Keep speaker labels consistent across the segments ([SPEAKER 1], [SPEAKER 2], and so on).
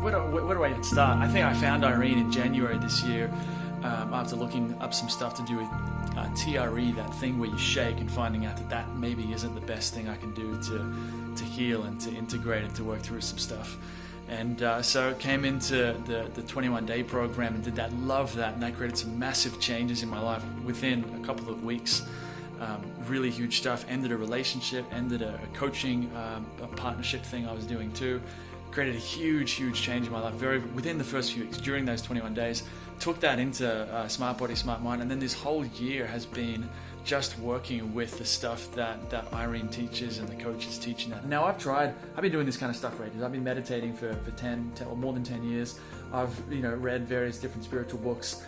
[SPEAKER 1] where do I even start? I think I found Irene in January this year after looking up some stuff to do with TRE, that thing where you shake, and finding out that maybe isn't the best thing I can do to heal and to integrate and to work through some stuff. And so came into the 21-day program and did that, loved that, and that created some massive changes in my life within a couple of weeks. Really huge stuff. Ended a relationship, ended a coaching, a partnership thing I was doing too. Created a huge change in my life within the first few weeks during those 21 days. Took that into SmartBody SmartMind, and then this whole year has been just working with the stuff that Irene teaches and the coaches teaching that. Now I've been doing this kind of stuff for ages. I've been meditating for 10 or more than 10 years. I've read various different spiritual books,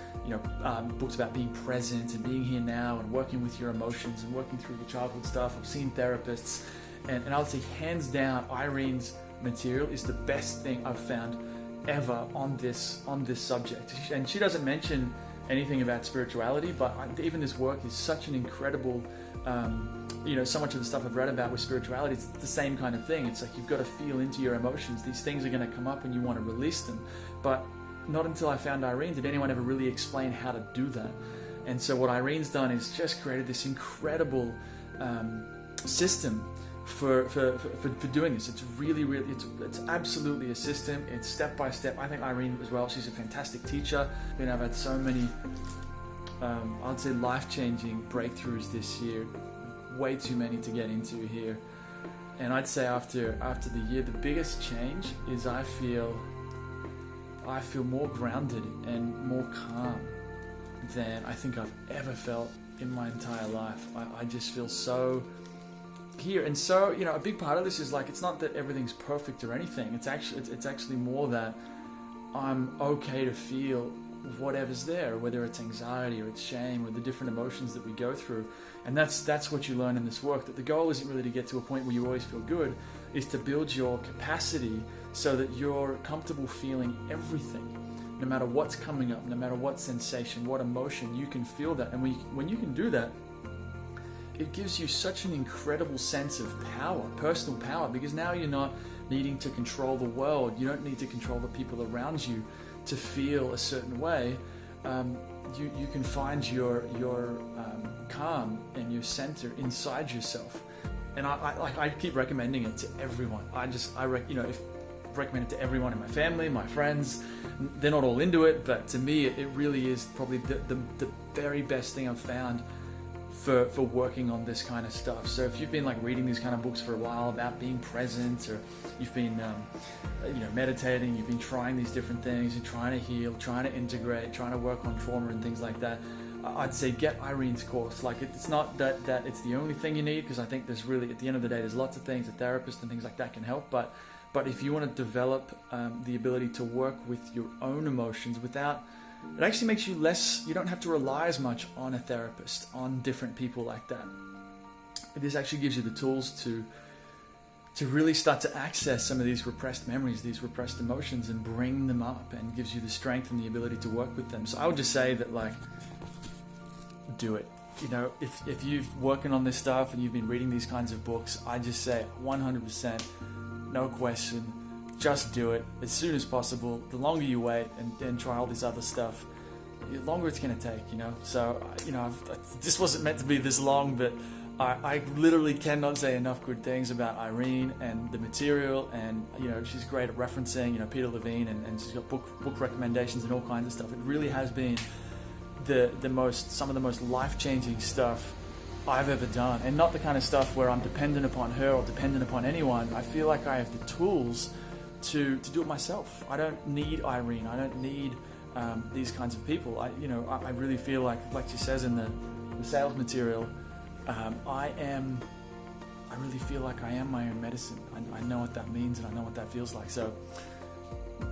[SPEAKER 1] books about being present and being here now and working with your emotions and working through your childhood stuff. I've seen therapists, and I would say hands down, Irene's material is the best thing I've found ever on this subject. And she doesn't mention anything about spirituality, but even this work is such an incredible, so much of the stuff I've read about with spirituality, it's the same kind of thing. It's like you've got to feel into your emotions. These things are going to come up and you want to release them. But not until I found Irene did anyone ever really explain how to do that. And so what Irene's done is just created this incredible system for doing this. It's really it's absolutely a system. It's step by step. I think Irene as well, she's a fantastic teacher. I've had so many I'd say life-changing breakthroughs this year, way too many to get into here. And I'd say after the year, the biggest change is I feel more grounded and more calm than I think I've ever felt in my entire life. I just feel so here. And so, a big part of this is like, it's not that everything's perfect or anything. It's actually more that I'm okay to feel whatever's there, whether it's anxiety or it's shame or the different emotions that we go through. And that's what you learn in this work, that the goal isn't really to get to a point where you always feel good, is to build your capacity so that you're comfortable feeling everything, no matter what's coming up, no matter what sensation, what emotion, you can feel that. And when you can do that, it gives you such an incredible sense of power, personal power, because now you're not needing to control the world. You don't need to control the people around you to feel a certain way. You can find your calm and your center inside yourself. And I keep recommending it to everyone. I recommend it to everyone in my family, my friends. They're not all into it, but to me, it really is probably the very best thing I've found for working on this kind of stuff. So if you've been reading these kind of books for a while about being present, or you've been meditating, you've been trying these different things, you're trying to heal, trying to integrate, trying to work on trauma and things like that, I'd say get Irene's course. It's not that it's the only thing you need, because I think there's really, at the end of the day, there's lots of things, a therapist and things like that can help, but if you want to develop the ability to work with your own emotions without, it actually makes you less, you don't have to rely as much on a therapist, on different people like that. This actually gives you the tools to really start to access some of these repressed memories, these repressed emotions, and bring them up, and gives you the strength and the ability to work with them. So I would just say that, do it. If you're working on this stuff and you've been reading these kinds of books, I just say 100%, no question, just do it as soon as possible. The longer you wait and try all this other stuff, the longer it's going to take, So, this wasn't meant to be this long, but I literally cannot say enough good things about Irene and the material. And, she's great at referencing, Peter Levine, and she's got book recommendations and all kinds of stuff. It really has been some of the most life-changing stuff I've ever done, and not the kind of stuff where I'm dependent upon her or dependent upon anyone. I feel like I have the tools to do it myself. I don't need Irene. I don't need these kinds of people. I really feel like she says in the sales material, I really feel like I am my own medicine. I know what that means, and I know what that feels like. So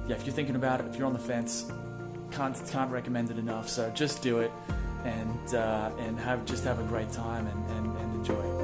[SPEAKER 1] yeah, if you're thinking about it, if you're on the fence, can't recommend it enough. So just do it, and have a great time and enjoy it.